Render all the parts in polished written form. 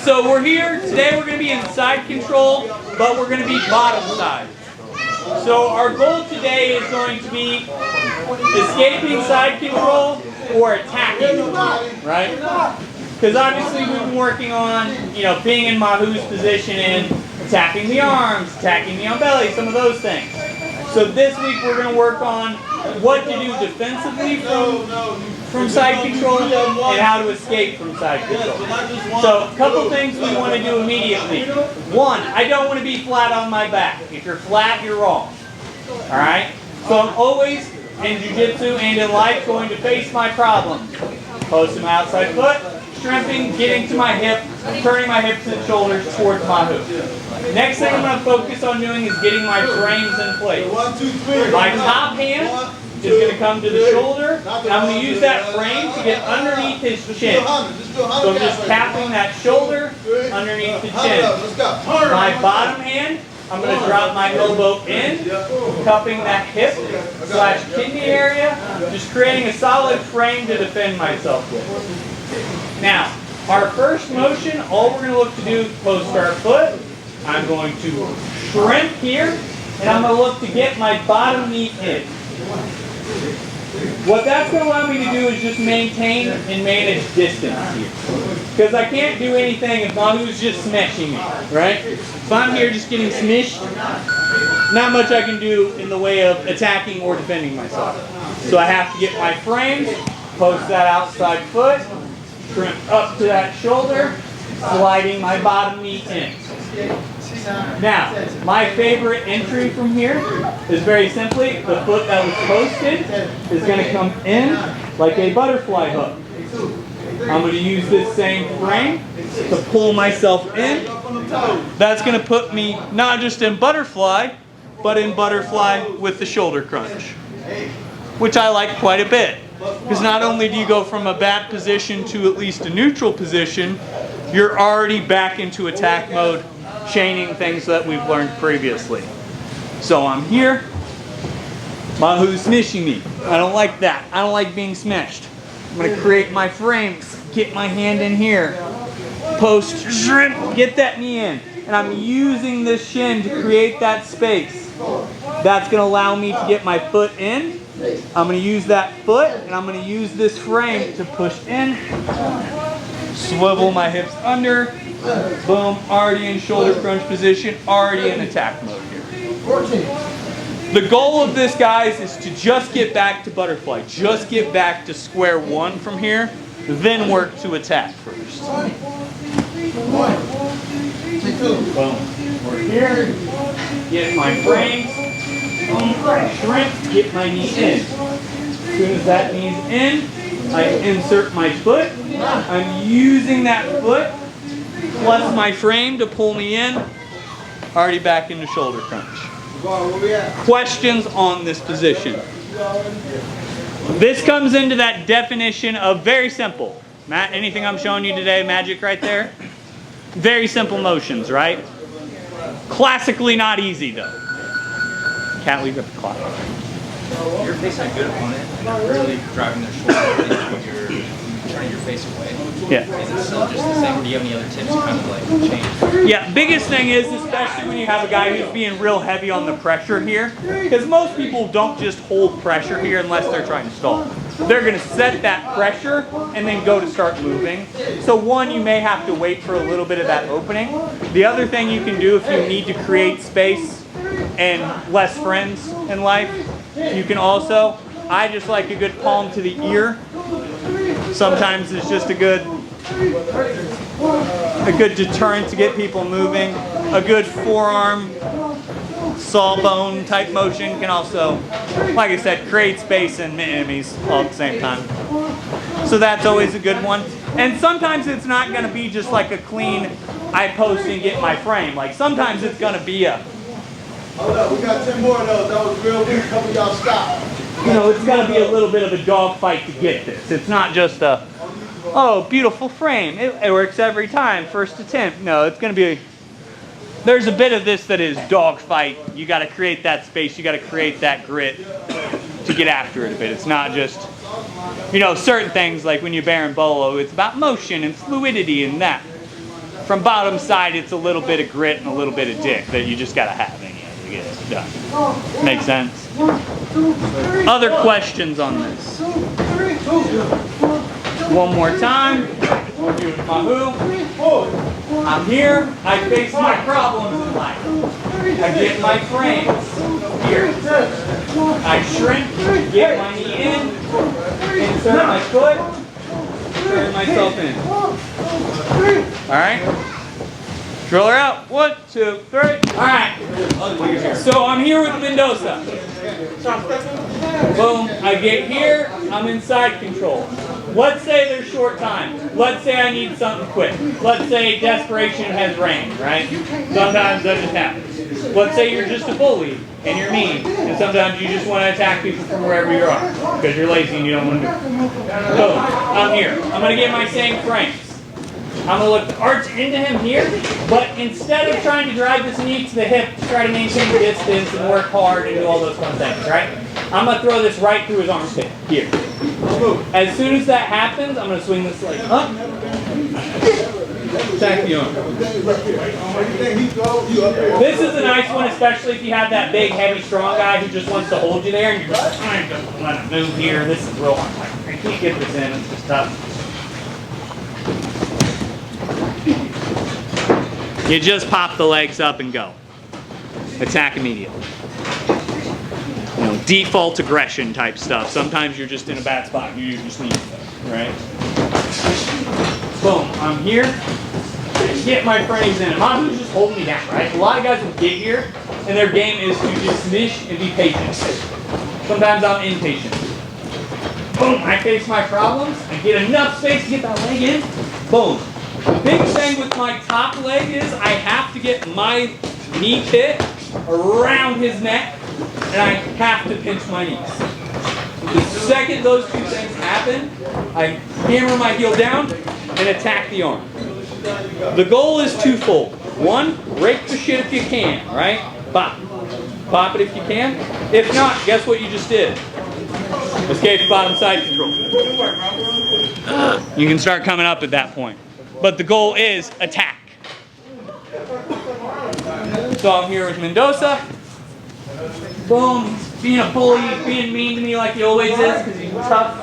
So we're here, today we're going to be in side control, but we're going to be bottom side. So our goal today is going to be escaping side control or attacking, right? Because obviously we've been working on, being in Mahu's position and attacking the arms, attacking the on belly, some of those things. So this week we're going to work on what to do defensively from side control and how to escape from side control. So a couple things we want to do immediately. One, I don't want to be flat on my back. If you're flat, you're wrong. Alright? So I'm always, in jiu-jitsu and in life, going to face my problem. Post to my outside foot, shrimping, getting to my hip, turning my hips and shoulders towards Mahu. Next thing I'm going to focus on doing is getting my frames in place. My top hand is going to come to the shoulder, and I'm going to use that frame to get underneath his chin. So I'm just tapping that shoulder underneath the chin. My bottom hand, I'm going to drop my elbow in, cupping that hip / kidney area, just creating a solid frame to defend myself with. Now, our first motion, all we're going to look to do is post our foot. I'm going to shrimp here, and I'm going to look to get my bottom knee in. What that's going to allow me to do is just maintain and manage distance here. Because I can't do anything if Mahu's just smashing me, right? If I'm here just getting smished, not much I can do in the way of attacking or defending myself. So I have to get my frames, post that outside foot, shrimp up to that shoulder, sliding my bottom knee in. Now, my favorite entry from here is very simply the foot that was posted is going to come in like a butterfly hook. I'm going to use this same frame to pull myself in. That's going to put me not just in butterfly, but in butterfly with the shoulder crunch, which I like quite a bit. Because not only do you go from a bad position to at least a neutral position, you're already back into attack mode, chaining things that we've learned previously. So I'm here. Mahu's smishing me. I don't like that. I don't like being smashed. I'm going to create my frames, get my hand in here, post, shrimp, get that knee in. And I'm using this shin to create that space. That's going to allow me to get my foot in. I'm going to use that foot, and I'm going to use this frame to push in, swivel my hips under, boom, already in shoulder crunch position, already in attack mode here. The goal of this, guys, is to just get back to butterfly, just get back to square one from here, then work to attack first. Boom. We're here, get my frames, shrimp, get my knee in. As soon as that knee's in, I insert my foot. I'm using that foot plus my frame to pull me in. Already back into shoulder crunch. Questions on this position? This comes into that definition of very simple. Matt, anything I'm showing you today, magic right there? Very simple motions, right? Classically not easy though. Can't leave it the clock. You're facing a good opponent and you're really driving their shoulder when you're turning your face away. Yeah. Is it still just the same? Or do you have any other tips to kind of like change? Yeah, biggest thing is, especially when you have a guy who's being real heavy on the pressure here, because most people don't just hold pressure here unless they're trying to stall. They're going to set that pressure and then go to start moving. So one, you may have to wait for a little bit of that opening. The other thing you can do if you need to create space and less friends in life, you can also, I just like a good palm to the ear. Sometimes it's just a good deterrent to get people moving. A good forearm, sawbone type motion can also, like I said, create space and enemies all at the same time. So that's always a good one. And sometimes it's not going to be just like a clean, I post and get my frame. Like sometimes it's going to be a, hold up, we got 10 more of those. That was real good. Couple of y'all stop. it's going to be a little bit of a dog fight to get this. It's not just a, oh, beautiful frame. It works every time, first attempt. No, it's going to be, there's a bit of this that is dog fight. You got to create that space. You got to create that grit to get after it a bit. It's not just, certain things like when you berimbolo, it's about motion and fluidity and that. from bottom side, it's a little bit of grit and a little bit of dick that you just gotta have in you to get it done. Make sense? Other questions on this? One more time. We'll do Mahou. I'm here. I face my problems in life. I get my frames here. I shrink, get my knee in, insert my foot, turn myself in. Alright? Driller out. 1, 2, 3. Alright. So I'm here with Mendoza. Boom. I get here. I'm inside control. Let's say there's short time. Let's say I need something quick. Let's say desperation has reigned, right? Sometimes that just happens. Let's say you're just a bully and you're mean, and sometimes you just want to attack people from wherever you are because you're lazy and you don't want to do it. So I'm here. I'm going to get my same frames. I'm going to look the arch into him here, but instead of trying to drive this knee to the hip to try to maintain the distance and work hard and do all those fun things, right? I'm going to throw this right through his armpit here. As soon as that happens, I'm going to swing this leg up. Attack the arm. This is a nice one, especially if you have that big, heavy, strong guy who just wants to hold you there and you're just trying to let him move here. This is real hard. I can't get this in. It's just tough. You just pop the legs up and go. Attack immediately. You know, default aggression type stuff. Sometimes you're just in a bad spot. You just need to, right? Boom. I'm here. Get my frames in. Mahou's just holding me down, right? A lot of guys will get here, and their game is to just smish and be patient. Sometimes I'm impatient. Boom. I face my problems. I get enough space to get that leg in. Boom. The big thing with my top leg is I have to get my knee pit around his neck, and I have to pinch my knees. The second those two things happen, I hammer my heel down and attack the arm. The goal is twofold. One, rake the shit if you can, right? Bop. Bop it if you can. If not, guess what you just did? Escape bottom side control. You can start coming up at that point. But the goal is attack. So I'm here with Mendoza. Boom. Being a bully, being mean to me like he always is because he's tough,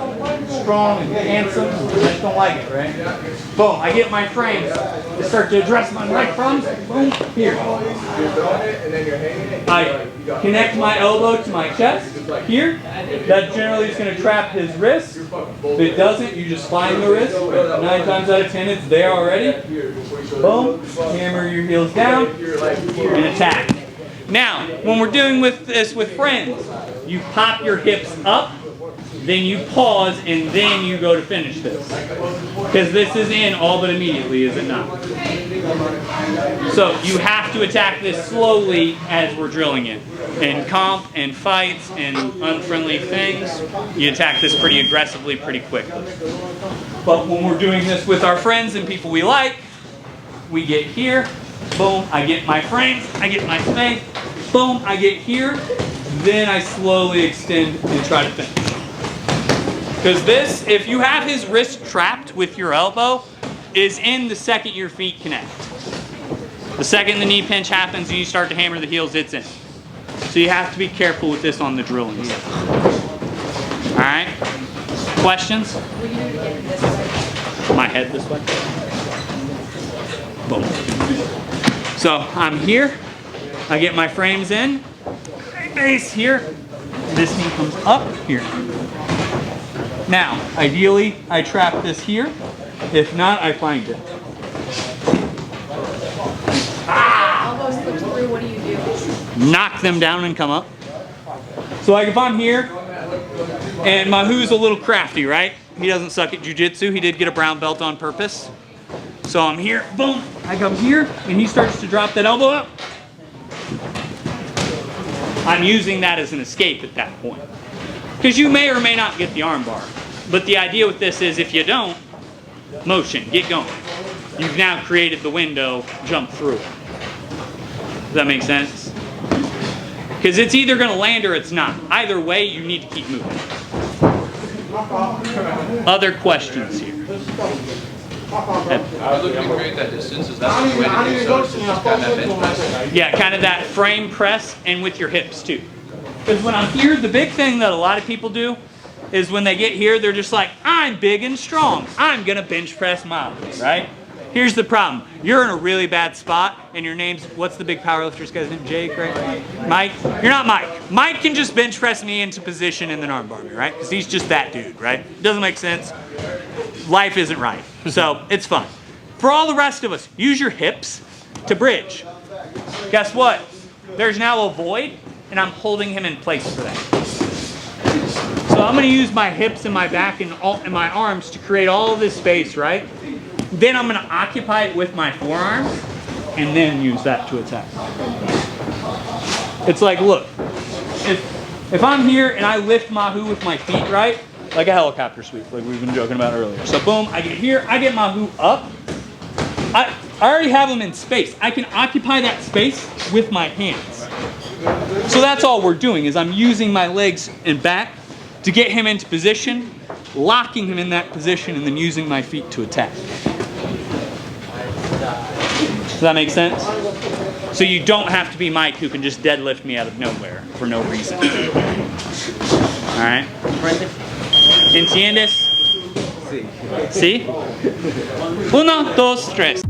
strong, and handsome. I just don't like it, right? Boom. I get my frames to start to address my leg problems. Boom. Here. I connect my elbow to my chest. Here. That generally is going to trap his wrist. If it doesn't, you just find the wrist. 9 times out of 10, it's there already. Boom. Hammer your heels down and attack. Now, when we're doing this with friends, you pop your hips up, then you pause, and then you go to finish this. Because this is in all but immediately, is it not? So you have to attack this slowly as we're drilling it. In comp and fights and unfriendly things, you attack this pretty aggressively, pretty quickly. But when we're doing this with our friends and people we like, we get here, boom, I get my frames, I get my space, boom, I get here, then I slowly extend and try to finish. Because this, if you have his wrist trapped with your elbow, is in the second your feet connect. The second the knee pinch happens and you start to hammer the heels, it's in. So you have to be careful with this on the drilling. Alright? Questions? My head this way. Boom. So I'm here. I get my frames in. Base here. This knee comes up here. Now, ideally, I trap this here. If not, I find it. Elbow slips through, what do you do? Knock them down and come up. So like if I'm here, and Mahou's a little crafty, right? He doesn't suck at jiu-jitsu. He did get a brown belt on purpose. So I'm here, boom, I come here, and he starts to drop that elbow up. I'm using that as an escape at that point. Because you may or may not get the arm bar. But the idea with this is if you don't, motion, get going. You've now created the window, jump through it. Does that make sense? Because it's either going to land or it's not. Either way, you need to keep moving. Other questions here? By looking to create that distance, is that the way to do so? Is just kind of that bench press? Yeah, kind of that frame press and with your hips too. Because when I'm here, the big thing that a lot of people do is when they get here, they're just like, I'm big and strong. I'm gonna bench press Mahu, right? Here's the problem. You're in a really bad spot and your name's, what's the big powerlifter's guy's name? Jake, right? Mike? You're not Mike. Mike can just bench press me into position in the arm bar, right? Because he's just that dude, right? Doesn't make sense. Life isn't right. So it's fun. For all the rest of us, use your hips to bridge. Guess what? There's now a void and I'm holding him in place for that. So I'm gonna use my hips and my back and my arms to create all of this space, right? Then I'm gonna occupy it with my forearms and then use that to attack. It's like, look, if I'm here and I lift Mahu with my feet, right? Like a helicopter sweep, like we've been joking about earlier. So boom, I get here, I get Mahu up. I already have him in space. I can occupy that space with my hands. So that's all we're doing is I'm using my legs and back to get him into position, locking him in that position, and then using my feet to attack. Does that make sense? So you don't have to be Mike who can just deadlift me out of nowhere for no reason. All right? ¿Entiendes? Sí. ¿Sí? 1, 2, 3.